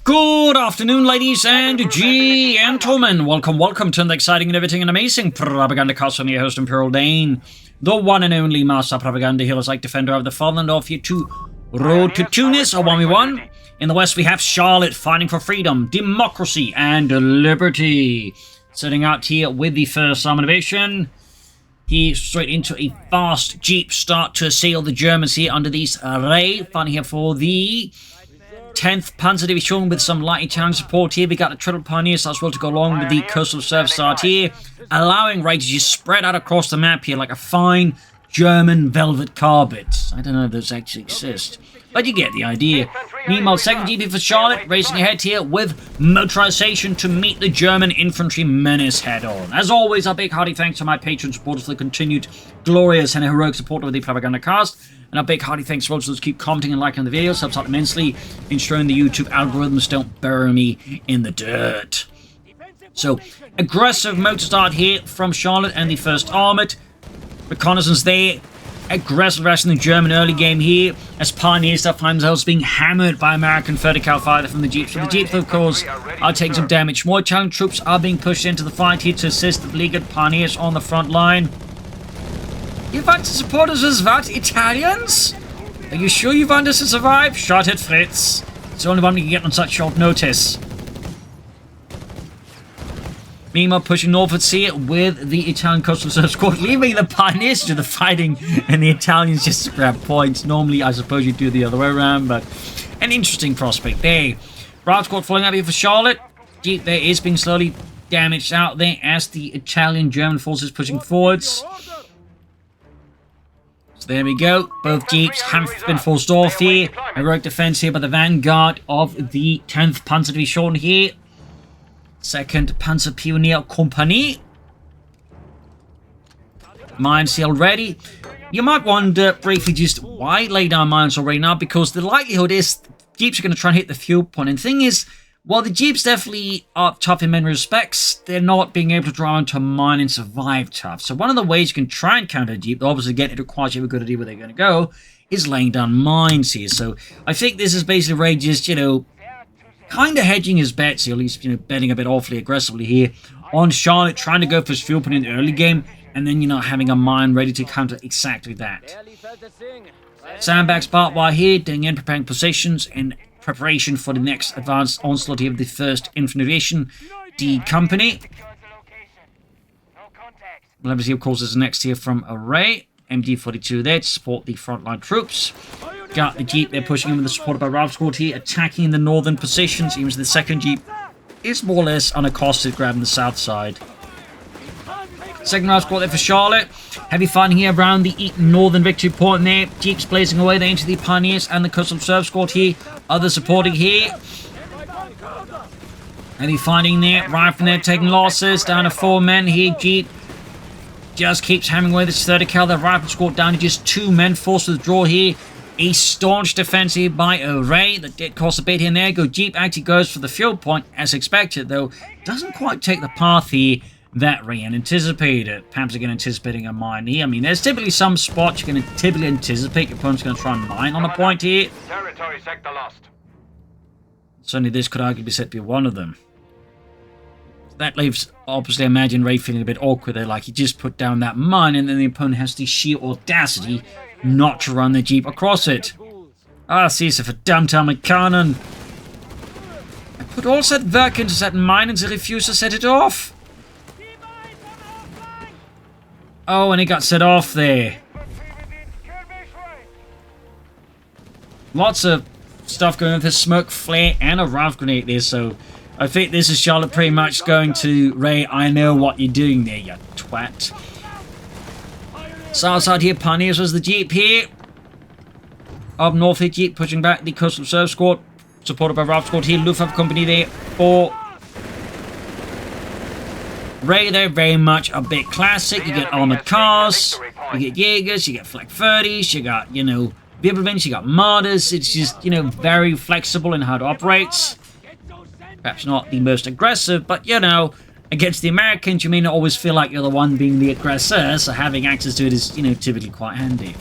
Good afternoon, ladies and gentlemen. Welcome to the exciting and everything and amazing Propagandacast. I'm your host, Imperial Dane, the one and only Master Propaganda Heroes like Defender of the Fatherland of you to Road to Tunis, a 1v1. In the West, we have Charlotte fighting for freedom, democracy, and liberty. Setting out here with the first Armoured Division. He straight into a fast Jeep start to assail the Germans here under these array. Fighting here for the 10th Panzer Division with some light Italian support here. We got the Triple Pioneers as well to go along with the coastal reserve start here, allowing Ray to just spread out across the map here like a fine German velvet carpet. I don't know if those actually exist, but you get the idea. Meanwhile, 2nd GP for Charlotte racing ahead here with motorization to meet the German infantry menace head on. As always, a big hearty thanks to my patron supporters for the continued glorious and heroic support of the Propagandacast. And a big hearty thanks to those who keep commenting and liking the videos. Helps out immensely, ensuring the YouTube algorithms don't bury me in the dirt. So, aggressive motor start here from Charlotte and the 1st Armoured. Reconnaissance there. Aggressive rush in the German early game here, as Pioneers stuff find themselves being hammered by American 30 cal fire from the Jeeps. So the Jeeps, of course, are taking some damage. More Italian troops are being pushed into the fight here to assist the beleaguered Pioneers on the front line. You want to support us as what? Italians? Are you sure you want us to survive? Shot it, Fritz. It's the only one we can get on such short notice. Meanwhile, pushing northwards here with the Italian Coastal Reserve squad, leaving the Pioneers to the fighting and the Italians just to grab points. Normally, I suppose you do the other way around, but an interesting prospect there. Route squad falling out here for Charlotte. Jeep there is being slowly damaged out there as the Italian-German forces pushing forwards. So there we go. Both Jeeps have been forced off here. Heroic defense here by the vanguard of the 10th Panzer Division here. 2nd Panzer Pioneer Company. Mines here already. You might wonder briefly just why lay down mines already now, because the likelihood is Jeeps are going to try and hit the fuel point. And the thing is, while the Jeeps definitely are tough in many respects, they're not being able to drive onto a mine and survive tough. So one of the ways you can try and counter a Jeep, obviously again it requires you have a good idea where they're going to go, is laying down mines here. So I think this is basically Ray just, kind of hedging his bets, at least, betting a bit awfully aggressively here on Charlotte, trying to go for his fuel point in the early game, and then, having a mine ready to counter exactly that. Sandbags barbed wire here, doing in preparing positions in preparation for the next advanced onslaught here of the 1st Infantry Division, D Company. We'll have to see, of course, is next here from Array. MD-42 there to support the frontline troops. Got the Jeep there pushing in with the support by Ralph Squad here, attacking the northern positions. Even as the 2nd Jeep is more or less unaccosted, grabbing the south side. 2nd Ralph Squad there for Charlotte. Heavy fighting here around the northern victory point there. Jeeps blazing away there into the Pioneers and the Coastal Reserve Squad here. Others supporting here. Heavy fighting there. Rifle there taking losses. Down to 4 men here. Jeep just keeps hammering away this 30 cal. The Rifle Squad down to just 2 men. Forced to withdraw here. A staunch defense here by Array. That did cost a bit here and there. Jeep actually goes for the fuel point as expected, though doesn't quite take the path here that Ray anticipated. Perhaps again anticipating a mine here. I mean, there's typically some spots you can typically anticipate your opponent's going to try and mine on a point here. Territory sector lost. Certainly this could arguably be said to be one of them. That leaves, obviously, imagine Ray feeling a bit awkward there, like he just put down that mine and then the opponent has the sheer audacity not to run the Jeep across it. Ah, siehste, verdammt Amerikaner. I put all that work into that mine and they refuse to set it off. Oh, and it got set off there. Lots of stuff going with this smoke flare and a rifle grenade there, so I think this is Charlotte pretty much going to Ray, I know what you're doing there, you twat. South side here, Pioneers was the Jeep here. Up north here, Jeep pushing back the Coastal Reserve Squad, supported by Ralph Squad here, Luftwaffe Company there for Ray. They're very much a bit classic. You get armored cars, you get Jaegers, you get Flak 30s, you got, Wirbelwinds, you got Martyrs. It's just, very flexible in how it operates. Perhaps not the most aggressive, but, against the Americans, you may not always feel like you're the one being the aggressor, so having access to it is, typically quite handy.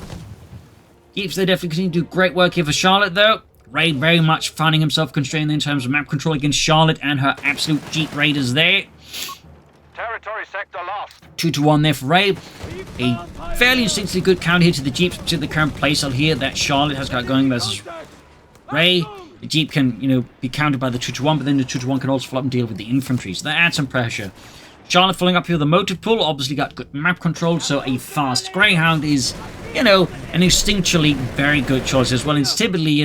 Jeeps, they definitely continue to do great work here for Charlotte, though. Ray very much finding himself constrained in terms of map control against Charlotte and her absolute Jeep Raiders there. Territory sector lost. 2-1 there for Ray. A fairly instinctively good counter here to the Jeeps, to the current playstyle here that Charlotte has got going versus Ray. The Jeep can, be countered by the 2-1, but then the 2-1 can also follow up and deal with the infantry. So that adds some pressure. Charlotte following up here with a motive pool, obviously got good map control, so a fast Greyhound is, an instinctually very good choice as well. It's typically,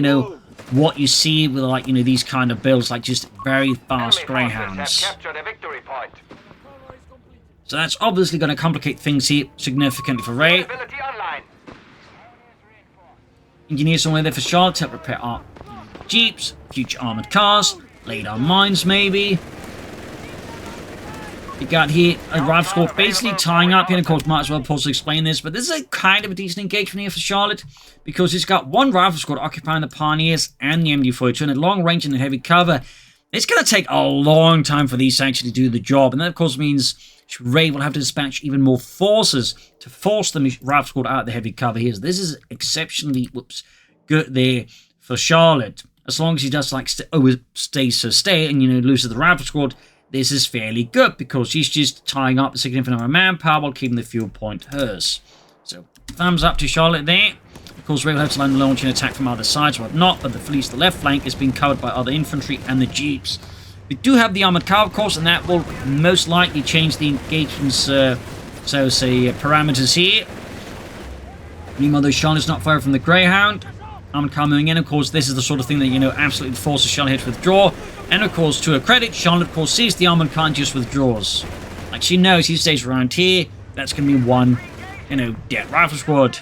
what you see with, like, these kind of builds, like just very fast Greyhounds. So that's obviously going to complicate things here significantly for Ray. Engineers somewhere there for Charlotte to repair our Jeeps, future armored cars, radar mines maybe. You got here a rifle squad basically tying up here, and of course might as well pause to explain this, but this is a kind of a decent engagement here for Charlotte, because it's got one rifle squad occupying the Pioneers and the MD-42 and at long range and in heavy cover. It's going to take a long time for these to actually do the job, and that of course means Ray will have to dispatch even more forces to force the rifle squad out of the heavy cover here. So this is exceptionally good there for Charlotte. As long as he does like stay and loses the rifle squad, this is fairly good because she's just tying up a significant amount of manpower while keeping the fuel point hers. So thumbs up to Charlotte there. Of course, Ray will have to land launch an attack from other sides, whatnot, but at least the left flank is being covered by other infantry and the Jeeps. We do have the armored car, of course, and that will most likely change the engagement's parameters here. Meanwhile, though, Charlotte's not far from the Greyhound. Armored car moving in, of course, this is the sort of thing that, absolutely forces Charlotte to withdraw. And, of course, to her credit, Charlotte, of course, sees the armored car and just withdraws. Like, she knows he stays around here. That's going to be one, dead rifle squad.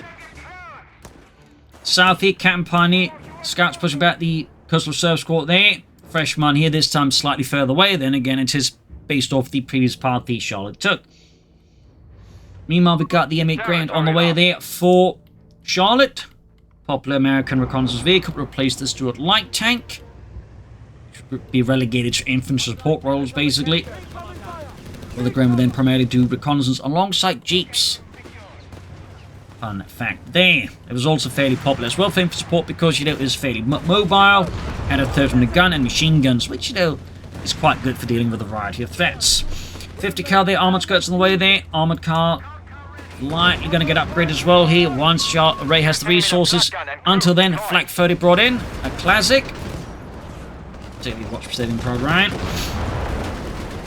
South here, Captain Pioneer. Scouts pushing back the Coastal Reserve squad there. Freshman here, this time slightly further away. Then again, it is based off the previous path that Charlotte took. Meanwhile, we've got the M8 Grand on the way there for Charlotte. Popular American reconnaissance vehicle to replace the Stuart light tank. Should be relegated to infantry support roles, basically. Well, the Grand will then primarily do reconnaissance alongside Jeeps. Fun fact there. It was also fairly popular as well for infantry support because, it was fairly mobile, had a 30-minute gun and machine guns, which, is quite good for dealing with a variety of threats. 50 cal there, armored skirts on the way there. Armored car likely going to get upgraded as well here once Ray has the resources. Until then, Flak 30 brought in, a classic. Take the watch proceeding program.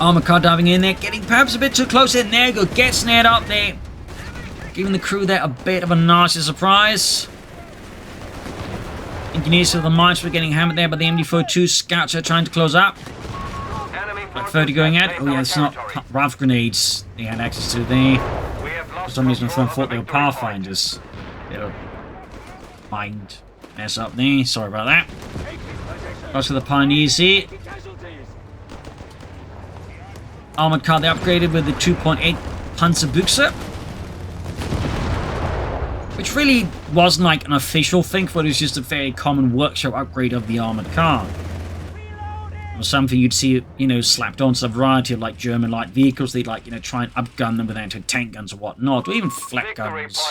Armored car diving in there, getting perhaps a bit too close in. There you go, get snared up there. Giving the crew there a bit of a nasty surprise. Engineers of the mines were getting hammered there by the MD-42. Scouts are trying to close up. Flak 30 going at. Oh yeah, it's not rifle grenades they had access to there. For some reason, I thought they were Pathfinders. Little mind mess up there. Sorry about that. Goes to the Pioneers here. Armored car they upgraded with the 2.8 Panzer Division, which really wasn't like an official thing, but it was just a very common workshop upgrade of the armored car. Or something you'd see, slapped onto a variety of, like, German light vehicles. They'd, like, try and upgun them with anti-tank guns or whatnot, or even flak guns.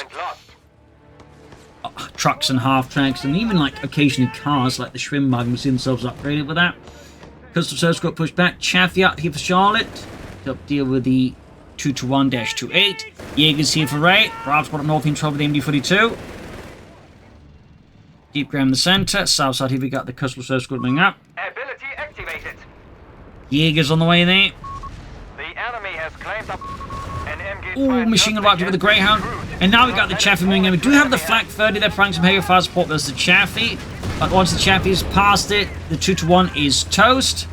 Trucks and half-tracks, and even, like, occasionally cars, like the Shrimp Mug, will see themselves upgraded with that. Coastal Service got pushed back. Chaffee up here for Charlotte. To deal with the 2-1-28. Jaegers here for Ray. Ralph's got a north in trouble with the MD-42. Deep ground in the center. South side here we got the Coastal Service squad moving up. Ability activated. Jaegers on the way there. The enemy has claimed up an MG. Ooh, machine gun right with the Greyhound. And now we got the Chaffee moving in. We do have the Flak 30 there, providing some heavy fire support versus the Chaffee. But once the Chaffee is past it, the 2-1 is toast.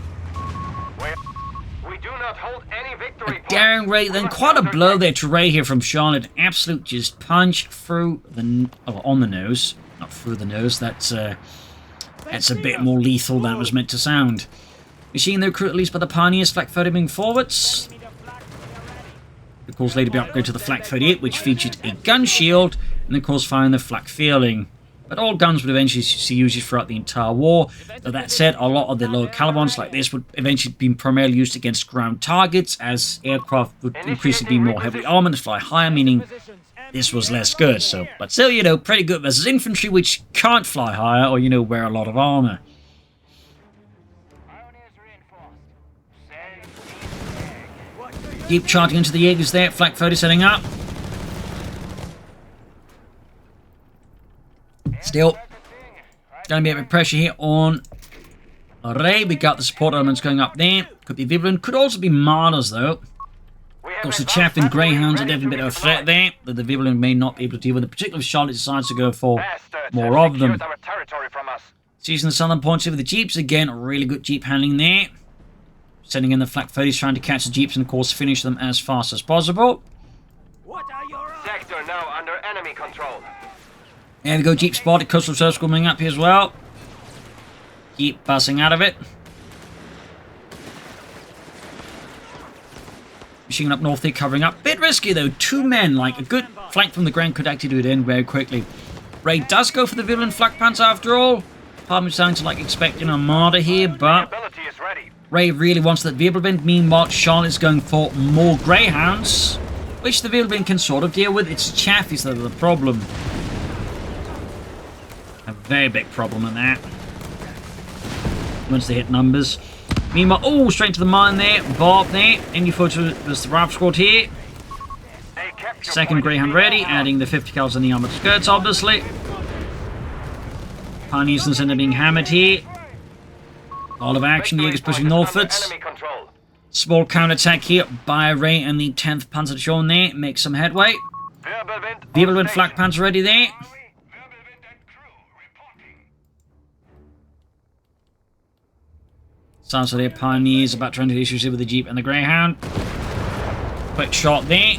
We do not hold any victory. A daring Ray, then quite a blow there to Ray here from Charlotte. Absolute just punch through the on the nose, not through the nose. That's a bit more lethal than it was meant to sound. Machine the recruit at least by the Pioneers. Flak 30 moving forwards. Of course, later be upgraded to the Flak 38, which featured a gun shield, and of course firing the Flak Feeling. But all guns would eventually see uses throughout the entire war. Though that said, a lot of the lower caliber ones like this would eventually be primarily used against ground targets, as aircraft would increasingly be more heavily armored to fly higher, meaning this was less good. So, but still, you know, pretty good versus infantry, which can't fly higher or, you know, wear a lot of armor. Keep charging into the Jaegers there. Flak 30 setting up. Still, going to be a bit of pressure here on Ray. We got the support elements going up there. Could be Vibland. Could also be Martyrs, though. Of course, the Chaffin Greyhounds are definitely a bit of a threat there, that the Vibland may not be able to deal with, particularly if Charlotte decides to go for more of them. Seizing the southern points here with the Jeeps. Again, really good Jeep handling there. Sending in the Flak 30s, trying to catch the Jeeps and, of course, finish them as fast as possible. Sector now under enemy control. There we go, Jeep spotted. Coastal Reserve coming up here as well. Keep bussing out of it. Machine up north here, covering up. Bit risky though. 2 men, like a good flank from the ground could actually do it in very quickly. Ray does go for the Vibland Flak Panzer after all. Part of me sounds like expecting a Marder here, but Ray really wants that Vibland. Meanwhile, Charlotte's going for more Greyhounds, which the Vibland can sort of deal with. It's Chaffies that are the problem. A very big problem in that. Once they hit numbers. Meanwhile, oh, straight to the mine there. Bob there. Any photo was the rifle squad here. Second Greyhound ready, adding the 50 cals on the armored skirts, obviously. Pioneers end up being hammered here. All of action, the Jaegers pushing northwards. Small counterattack here by Ray and the 10th Panzer Division there. Make some headway. Vibland Flak Panzer ready there. Sounds like their Pioneers about to enter issues here with the Jeep and the Greyhound. Quick shot there.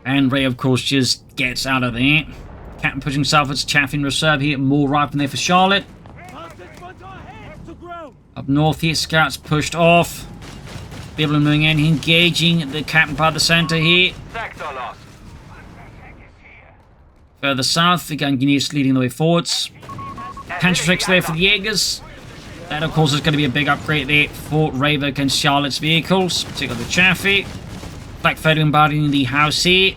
And Ray, of course, just gets out of there. Captain pushing southwards, Chaffin reserve here. More rifle there for Charlotte. Up north here, scouts pushed off. Vibland moving in, engaging the captain by the center here. Further south, the Gangineers leading the way forwards. Panzer there for the Jaegers. That, of course, is going to be a big upgrade there for Raver against Charlotte's vehicles, particularly the Chaffee. Flak 30 embodying the house here.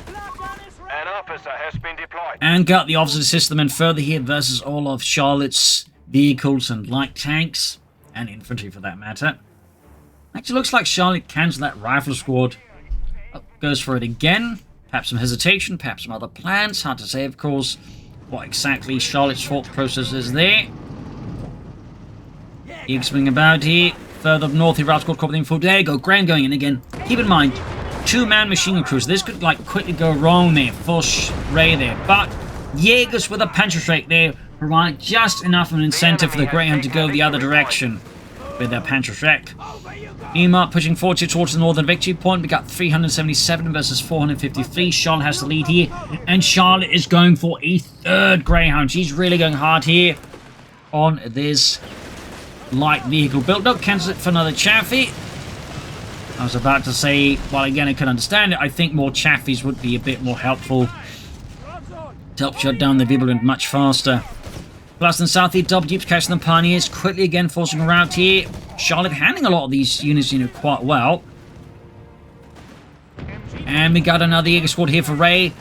An officer has been deployed. And got the officer system and further here versus all of Charlotte's vehicles and light tanks. And infantry, for that matter. Actually, looks like Charlotte cancelled that rifle squad. Oh, goes for it again. Perhaps some hesitation, perhaps some other plans. Hard to say, of course, what exactly Charlotte's thought process is there. Keep swinging about here. Further up north, the route squad copying full. There you go, Graham going in again. Keep in mind, 2-man machine gun crews. This could like quickly go wrong there for Ray there. But Jaegers with a Panzerschreck there provide just enough of an incentive for the Greyhound to go the other direction with their Panzerschreck. Meanwhile, pushing forward towards the northern victory point. We got 377 versus 453. Charlotte has the lead here. And Charlotte is going for a 3rd Greyhound. She's really going hard here on this light vehicle build. Don't cancel it for another Chaffee. I was about to say, well, again, I can understand it. I think more Chaffies would be a bit more helpful to help shut down the Vibland much faster. Plus, in south, the double Jeeps catching the Pioneers. Quickly again forcing a route here. Charlotte handling a lot of these units, quite well. And we got another Jaeger squad here for Ray.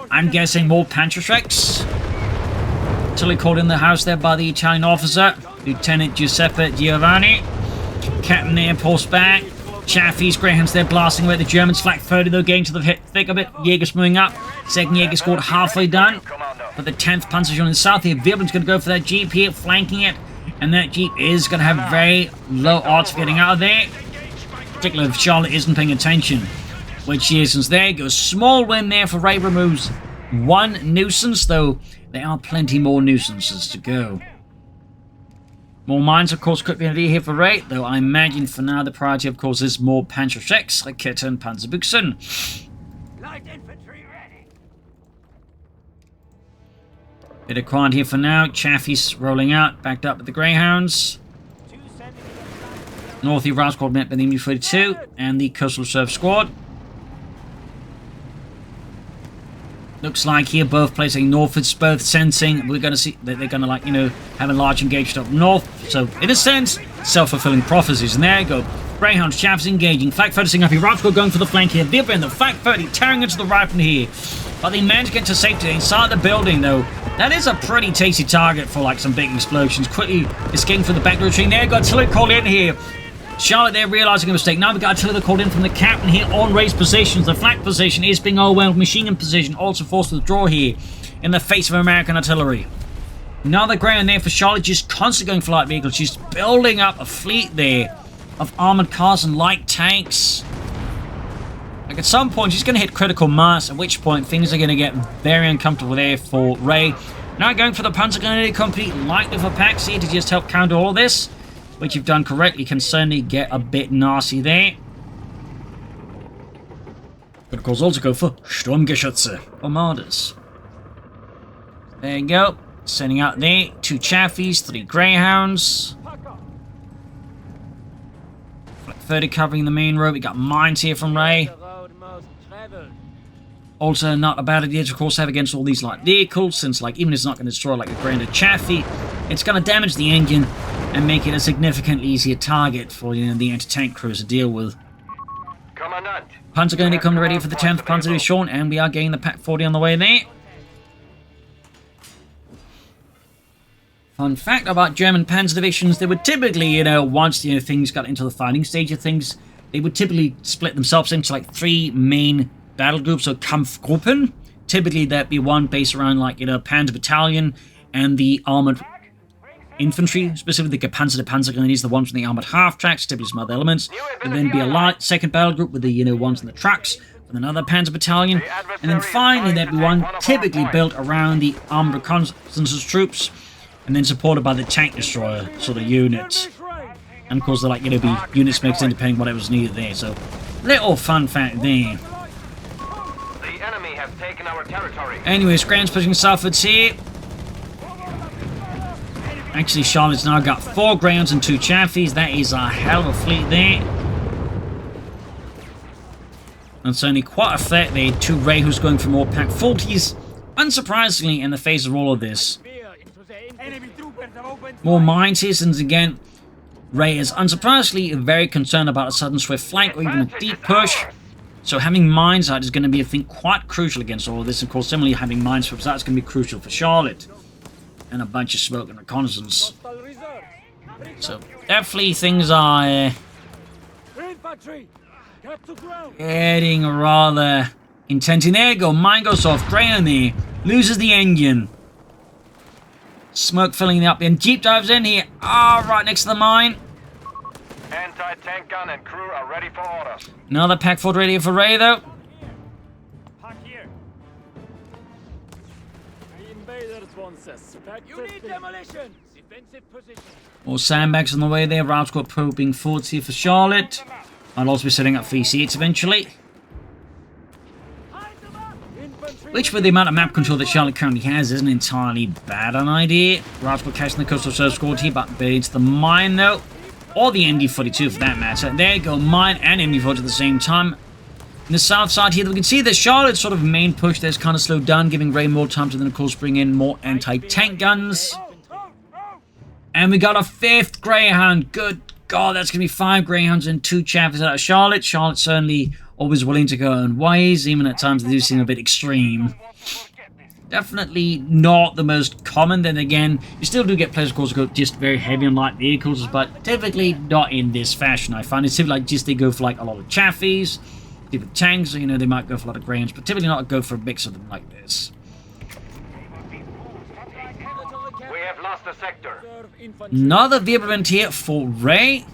I'm guessing more Panzerschrecks. Until called in the house there by the Italian officer, Lieutenant Giuseppe Giovanni. Captain there, pulse back. Chaffies, Greyhounds there blasting away the Germans. Flak 30 though, getting to the thick of it. Jaegers moving up. Second Jaeger squad halfway done. But the 10th Panzer Division in the south here. Vibland's going to go for that Jeep here, flanking it. And that Jeep is going to have very low odds of getting out of there. Particularly if Charlotte isn't paying attention. Which she isn't. There goes. Small win there for Ray. Removes 1 nuisance, though there are plenty more nuisances to go. More mines, of course, could be an idea here for Ray, though I imagine for now the priority, of course, is more Panzerschrecks, Rakete and Panzerbuchsen. Light infantry ready. Bit of quiet here for now. Chaffee's rolling out, backed up with the Greyhounds. Northy Route Squad met by the MU-42 and the Coastal Reserve Squad. Looks like here both placing northwards, both sensing we're going to see that they're going to have a large engagement up north. So in a sense, self-fulfilling prophecies. And there you go. Greyhound Chaff's engaging. Flak 30 sitting up here. Rapsco going for the flank here. They've been the Flak 30 tearing into the right from here. But they managed to get to safety inside the building, though. That is a pretty tasty target for, like, some big explosions. Quickly escaping through the back routine there. Got artillery called in here. Charlotte there realizing a mistake. Now we got artillery called in from the captain here on raised positions. The flak position is being overwhelmed. Machine gun position also forced to withdraw here in the face of American artillery. Another ground there for Charlotte, just constantly going for light vehicles. She's building up a fleet there of armored cars and light tanks. Like at some point, she's going to hit critical mass, at which point things are going to get very uncomfortable there for Ray. Now going for the Panzer Grenadier Company, light with a packs here to just help counter all this, which you've done correctly, can certainly get a bit nasty there. But of course also go for Sturmgeschütze, Armadas. There you go. Sending out there 2 Chaffies, 3 Greyhounds. Flak 30 covering the main road. We got mines here from Ray. Also, not a bad idea to, of course, have against all these light vehicles, since, like, even if it's not going to destroy, like, a Grand Chaffee, it's going to damage the engine and make it a significantly easier target for, you know, the anti-tank crews to deal with. Commandant. Panzer going to come ready for the 10th Panzer Division, and we are getting the Pack 40 on the way there. Fun fact about German Panzer Divisions, they would typically, you know, once, you know, things got into the fighting stage of things, they would typically split themselves into, like, 3 main battle groups, or Kampfgruppen. Typically, that'd be one based around, like, you know, Panzer Battalion and the armored infantry, specifically the Panzer Grenadiers, the ones from the armored half-tracks, typically some other elements. There'd then be a light second battle group with the, you know, ones in the trucks, with another Panzer Battalion. And then finally, there'd be one typically built around the armored reconnaissance troops, and then supported by the tank destroyer sort of unit. And of course, they're like, you know, be units mixed in depending on whatever's needed there. So, little fun fact there. The enemy have taken our territory. Anyways, Grant's pushing southwards here. Actually, Charlotte's now got 4 Greyhounds and 2 Chaffies. That is a hell of a fleet there. And certainly quite a threat there to Ray, who's going for more Pack 40s. Unsurprisingly, in the face of all of this. More mines here, since again, Ray is unsurprisingly very concerned about a sudden swift flank or even a deep push. So having mines out is going to be, I think, quite crucial against all of this. Of course, similarly, having mine sweeps out is going to be crucial for Charlotte. And a bunch of smoke and reconnaissance. So, definitely things are getting rather intense. And there you go, mine goes off. Greyhound there, loses the engine. Smoke filling up, and Jeep dives in here. Ah, right next to the mine. Anti-tank gun and crew are ready for orders. Another Pack 40 ready for Ray, though. You need demolition! Defensive position. More sandbags on the way there. Route squad probing forwards here for Charlotte. I'll also be setting up 3 seats eventually. Which, with the amount of map control that Charlotte currently has, isn't entirely bad an idea. Route squad catching the coastal surge squad here, but into the mine though. Or the ND-42 for that matter. There you go, mine and ND-42 at the same time. In the south side here, we can see that Charlotte's sort of main push there's kind of slowed down, giving Ray more time to then, of course, bring in more anti-tank guns. And we got a 5th Greyhound. Good God, that's going to be 5 Greyhounds and 2 Chaffies out of Charlotte. Charlotte's certainly always willing to go in ways, even at times they do seem a bit extreme. Definitely not the most common. Then again, you still do get players, of course, to go just very heavy on light vehicles, but typically not in this fashion, I find. It's typically like just they go for like a lot of Chaffies. With tanks, you know, they might go for a lot of Greyhounds, but typically not go for a mix of them like this. We have lost a sector. Another Wirbelwind here for Ray.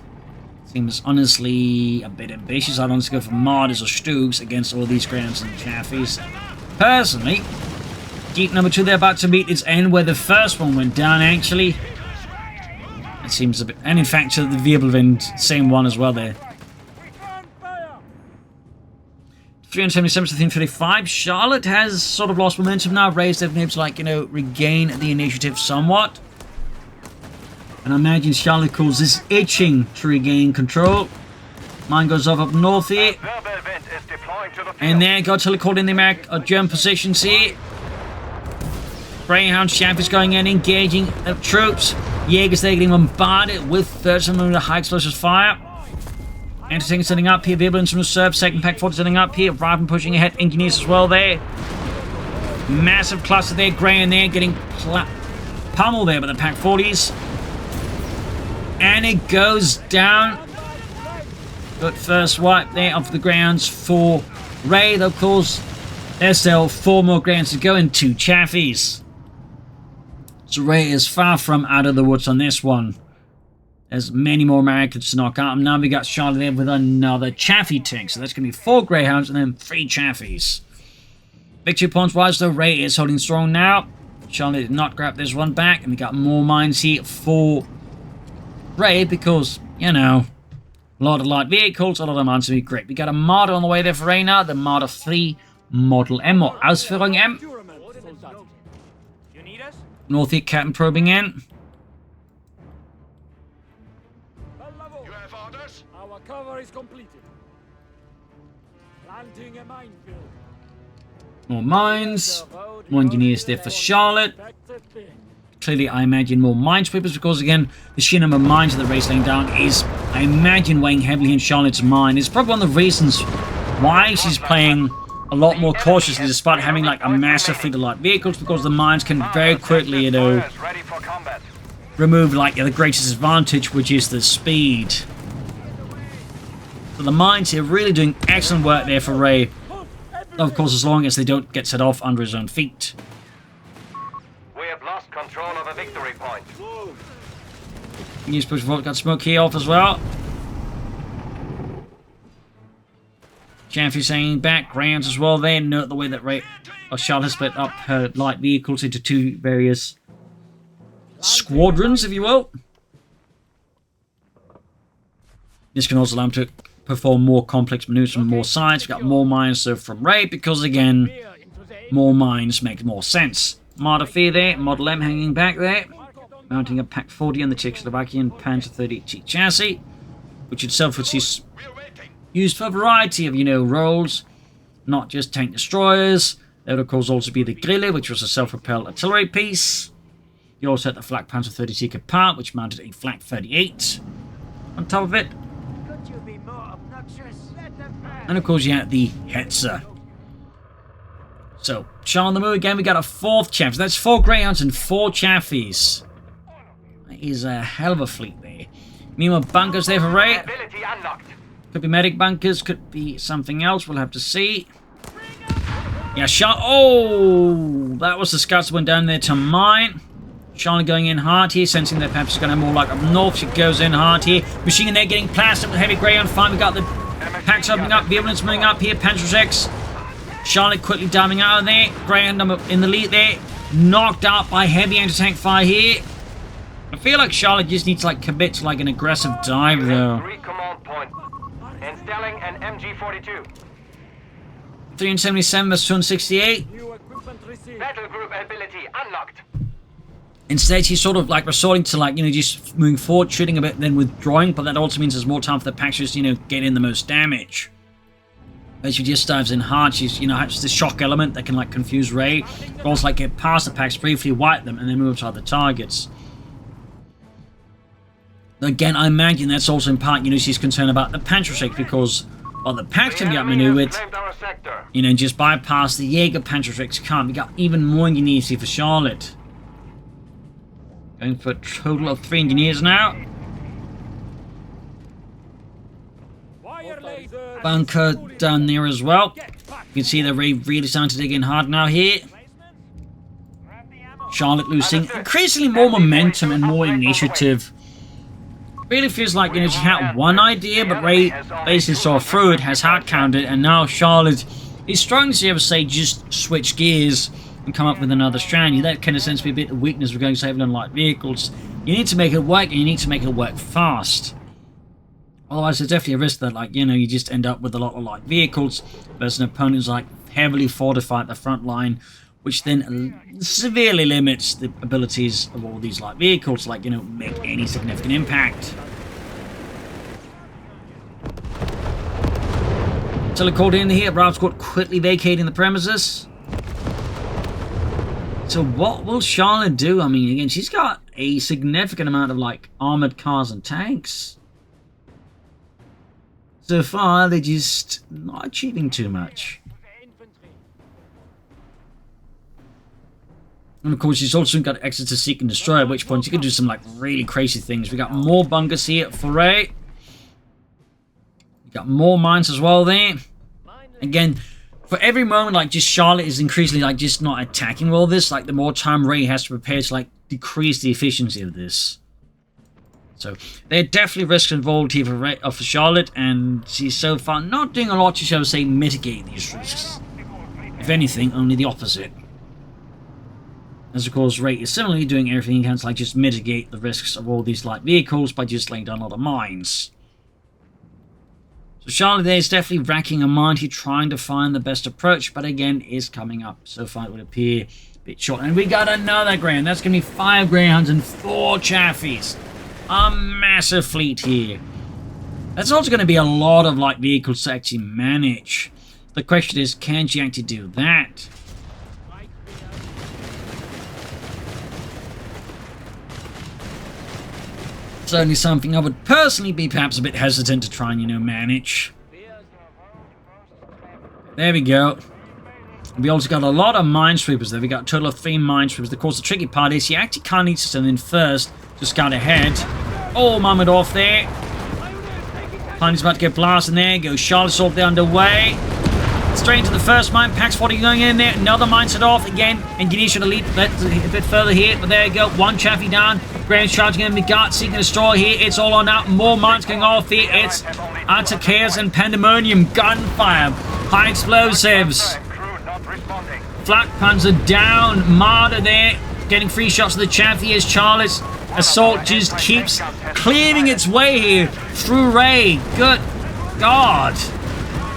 Seems honestly a bit ambitious. I'd honestly go for Martyrs or Stoogs against all these Greyhounds and Chaffies. Personally, Jeep number 2, they're about to meet its end where the first one went down, actually. It seems a bit... And in fact, the Wirbelwind, same one as well there. 377 to 335. Charlotte has sort of lost momentum now. Ray's they've been able to, like, you know, regain the initiative somewhat. And I imagine Charlotte calls this itching to regain control. Mine goes up north here. And there, got to called in the German positions here. Greyhound Chaff is going in, engaging the troops. Jaegers, they're getting bombarded with 30mm high explosive fire. Anti-tank setting up here. Vehicles from reserve. Second pack 40 setting up here. Raven pushing ahead. Engineers as well there. Massive cluster there. Grey in there. Getting pummeled there by the pack 40s. And it goes down. But first wipe there off the grounds for Ray. Of course, there's still 4 more grounds to go and 2 chaffies. So Ray is far from out of the woods on this one. There's many more Americans to knock out. And now we got Charlotte there with another chaffee tank. So that's going to be 4 Greyhounds and then 3 chaffies. Victory points wise though, Ray is holding strong now. Charlotte did not grab this one back. And we got more mines here for Ray because, you know, a lot of light vehicles, a lot of mines to be great. We got a Marder on the way there for Ray now. The Marder 3 Model M or Ausführung M. Northeast Captain probing in. You have orders? Our cover is completed. Planting a minefield. More mines. More engineers there for Charlotte. Clearly, I imagine more minesweepers because, again, the sheer number of mines that the race laying down is, I imagine, weighing heavily in Charlotte's mind. It's probably one of the reasons why she's playing a lot more cautiously despite having, like, a massive fleet of light vehicles because the mines can very quickly, you know, remove, like, the greatest advantage, which is the speed. So the mines here really doing excellent work there for Ray. Of course, as long as they don't get set off under his own feet. We have lost control of a victory point. Newspaper report got smoke here off as well. Chaffee saying backgrounds as well there. Note the way that Ray or Charlotte split up her light vehicles into 2 various squadrons, if you will. This can also allow him to perform more complex maneuvers from more sides. We've got more mines so from Ray because, again, more mines make more sense. Marder 3 there, Model M hanging back there. Mounting a Pack 40 on the Czechoslovakian Panzer 38 chassis, which itself would see used for a variety of, you know, roles, not just tank destroyers. There would, of course, also be the Grille, which was a self-propelled artillery piece. You also had the Flak Panzer 30 Kappa, which mounted a Flak 38 on top of it. And, of course, you had the Hetzer. So, Charles on the move again. We got a 4th chaff. So that's 4 Greyhounds and 4 chaffies. That is a hell of a fleet there. Meanwhile, bunkers there for Ray. Could be medic bunkers, could be something else. We'll have to see. Yeah, oh, that was the scouts that went down there to mine. Charlotte going in hard here, sensing that perhaps it's going to more like up north. She goes in hard here. Machine gun there getting plastered with heavy Greyhound fire. We got the packs opening up, Vehicles moving up here. Panzer X. Charlotte quickly diving out of there. Greyhound in the lead there. Knocked out by heavy anti-tank fire here. I feel like Charlotte just needs to like commit to like an aggressive dive though. 3 command point. Installing an MG42. 377 versus 268. Battle group ability unlocked. Instead, she's sort of like resorting to like, you know, just moving forward, shooting a bit, then withdrawing. But that also means there's more time for the packs just, you know, get in the most damage. As she just dives in hard, she's, you know, has this shock element that can like confuse Ray. But also like get past the packs, briefly wipe them, and then move to other targets. Again, I imagine that's also in part, you know, she's concerned about the Panzer because while the packs can be outmaneuvered, you know, just bypass the Jaeger Panzer can't. We got even more engineers here for Charlotte. Going for a total of 3 engineers now. Bunker down there as well. You can see the Ray really starting to dig in hard now here. Charlotte losing increasingly more momentum and more initiative. Really feels like, you know, she had one idea, but Ray basically saw through it, has hard counted, and now Charlotte is struggling to ever say just switch gears and come up with another strategy. That kind of seems to be a bit of weakness for going to save on light vehicles. You need to make it work, and you need to make it work fast. Otherwise, there's definitely a risk that, like, you know, you just end up with a lot of light vehicles versus an opponent who's like heavily fortified at the front line, which then severely limits the abilities of all these light vehicles to, like, you know, make any significant impact. Telecalled in here, Bravo Squad quickly vacating the premises. So what will Charlotte do? I mean, again, she's got a significant amount of, like, armored cars and tanks. So far, they're just not achieving too much. And of course, he's also got access to Seek and Destroy, at which point you can do some like really crazy things. We got more bunkers here for Ray. We got more mines as well there. Again, for every moment, like, just Charlotte is increasingly, like, just not attacking all this. Like, the more time Ray has to prepare to, like, decrease the efficiency of this. So, there are definitely risks involved here for Charlotte, and she's so far not doing a lot to, shall we say, mitigate these risks. If anything, only the opposite. As of course, Ray is similarly doing everything he can to, like, just mitigate the risks of all these light vehicles by just laying down a lot of mines. So Charlotte there is definitely racking her mind here, trying to find the best approach, but again, is coming up. So far, it would appear a bit short. And we got another Greyhound. That's going to be 5 Greyhounds and 4 Chaffies. A massive fleet here. That's also going to be a lot of light vehicles to actually manage. The question is, can she actually do that? Certainly something I would personally be perhaps a bit hesitant to try and, you know, manage. There we go. We also got a lot of minesweepers there. We got a total of 3 minesweepers. Of course, the tricky part is you actually can't need to send in first to scout ahead. Oh, Mahmoud off there. Piney's about to get blasted there. Goes Charlotte Assault there underway. Straight into the first mine. Pax 40 going in there. Another mine set off again. And Guinea should have leaped a bit further here. But there you go. 1 Chaffee down. Grand charging in. We got Seek and Destroy here. It's all on out. More mines going off here. It's utter chaos and pandemonium. Gunfire. High explosives. Flak Panzer down. Marder there. Getting 3 shots of the Chaffee as Charlotte's assault just keeps cleaving its way here through Ray. Good God.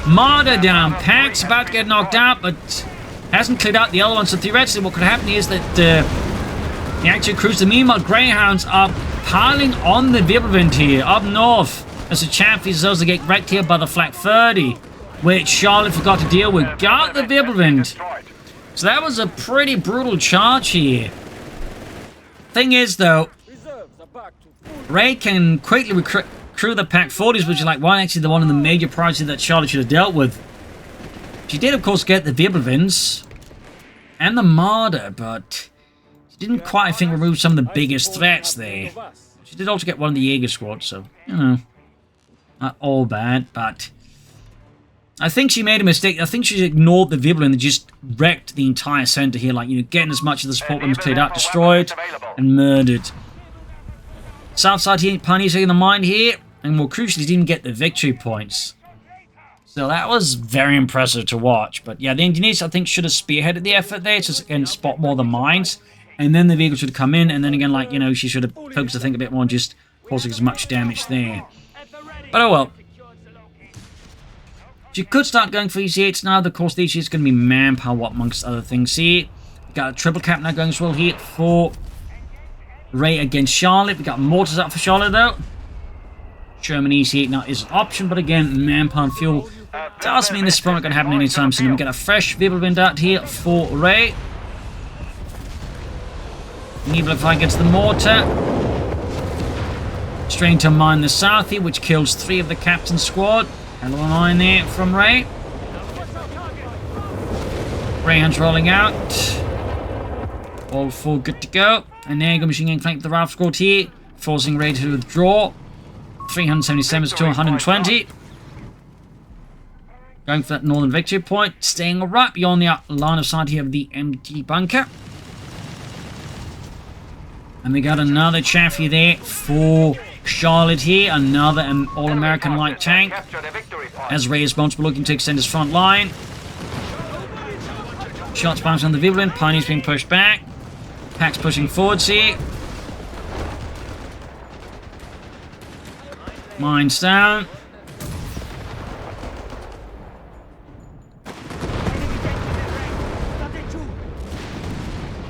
Marder down. Pax about to get knocked out, but hasn't cleared out the other one. So theoretically, what could happen is that the actual cruiser, meanwhile, Greyhounds are piling on the Wirbelwind here up north as the Chaffies is also get wrecked here by the Flak 30, which Charlotte forgot to deal with. Got the Wirbelwind. So that was a pretty brutal charge here. Thing is, though, Ray can quickly recruit the Pack 40s, which is like one actually the one of the major priorities that Charlotte should have dealt with. She did, of course, get the Wirbelwinds and the Marder, but she didn't quite, I think, remove some of the biggest threats there. She did also get one of the Jaeger squad, so, you know, not all bad, but I think she made a mistake. I think she ignored the Wirbelwind and just wrecked the entire center here, like, you know, getting as much of the support weapons cleared out, destroyed, and murdered. South side here, Pioneers taking the mine here. And more crucially, didn't get the victory points. So that was very impressive to watch. But yeah, the engineers, I think, should have spearheaded the effort there to, again, spot more of the mines. And then the vehicle should come in. And then again, like, you know, she should have focused, I think, a bit more on just causing as much damage there. But oh well. She could start going for EC8s now. Of course, the EC8 is going to be manpower amongst other things here. We got a triple cap now going as well here for Ray against Charlotte. We got mortars up for Charlotte, though. German EC8 now is an option, but again, manpower and fuel does mean this is probably not going to happen anytime soon. We get a fresh Wirbelwind out here for Ray. Nebulify gets the mortar. Straight into mine the south here, which kills 3 of the captain's squad. Hell of a mine there from Ray. Greyhound's rolling out. All 4 good to go. And there you go, machine gun flank with the Ralph squad here, forcing Ray to withdraw. 377 to 120. Going for that northern victory point. Staying right beyond the line of sight here of the empty bunker. And we got another Chaffee there for Charlotte here. Another all-American light tank. As Ray is responsible looking to extend his front line. Shots bouncing on the Wirbelwind. Pioneers being pushed back. Pax pushing forwards here. Mines down.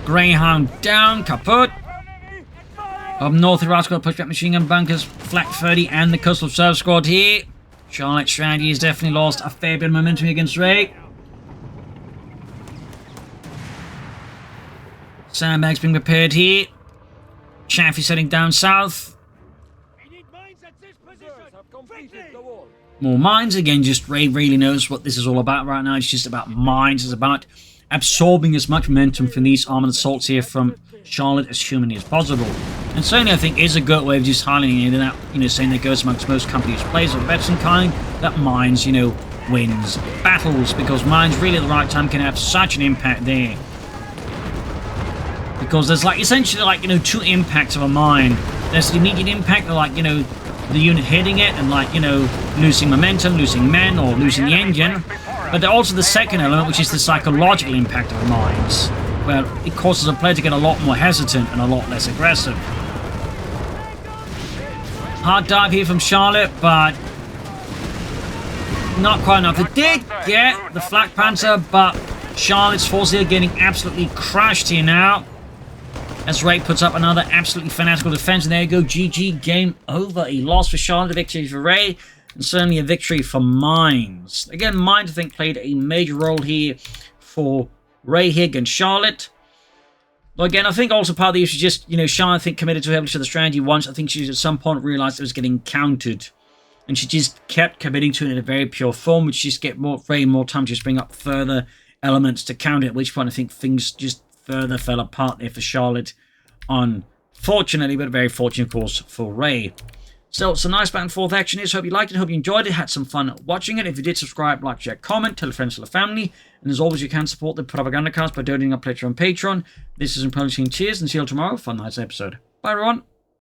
Greyhound down, kaput. Up north, the Ralph squad push back machine gun bunkers, Flak 30 and the Coastal Reserve squad here. Charlotte's strategy has definitely lost a fair bit of momentum against Ray. Sandbags being prepared here. Chaffee setting down south. Mines at this position! Have completed the wall. More mines. Again, just Ray really knows what this is all about right now. It's just about mines. It's about absorbing as much momentum from these armored assaults here from Charlotte as humanly as possible. And certainly I think is a good way of just highlighting that, saying that goes amongst most companies, players of the veteran kind, that mines, wins battles, because mines really at the right time can have such an impact there. Because there's essentially two impacts of a mine. There's the immediate impact of the unit hitting it and losing momentum, losing men, or losing the engine. But there's also the second element, which is the psychological impact of the mines, where it causes a player to get a lot more hesitant and a lot less aggressive. Hard dive here from Charlotte, but not quite enough. They did get the Flak Panzer, but Charlotte's force here getting absolutely crashed here now. As Ray puts up another absolutely fanatical defense, and there you go, GG, game over. A loss for Charlotte, a victory for Ray, and certainly a victory for Mines. Again, Mines, I think, played a major role here for Ray here against Charlotte. But again, I think also part of the issue is just, Charlotte, I think, committed too heavily to the strategy once. I think she at some point realized it was getting countered. And she just kept committing to it in a very pure form, which just get Ray more time to just bring up further elements to counter, at which point I think things just further fell apart there for Charlotte, unfortunately, but very fortunate, of course, for Ray. So, it's a nice back and forth action here. So, hope you liked it, hope you enjoyed it, had some fun watching it. If you did, subscribe, like, share, comment, tell friends, tell family. And as always, you can support the Propagandacast by donating a pledge on Patreon. This is Publishing. Cheers, and see you all tomorrow for a nice episode. Bye, everyone.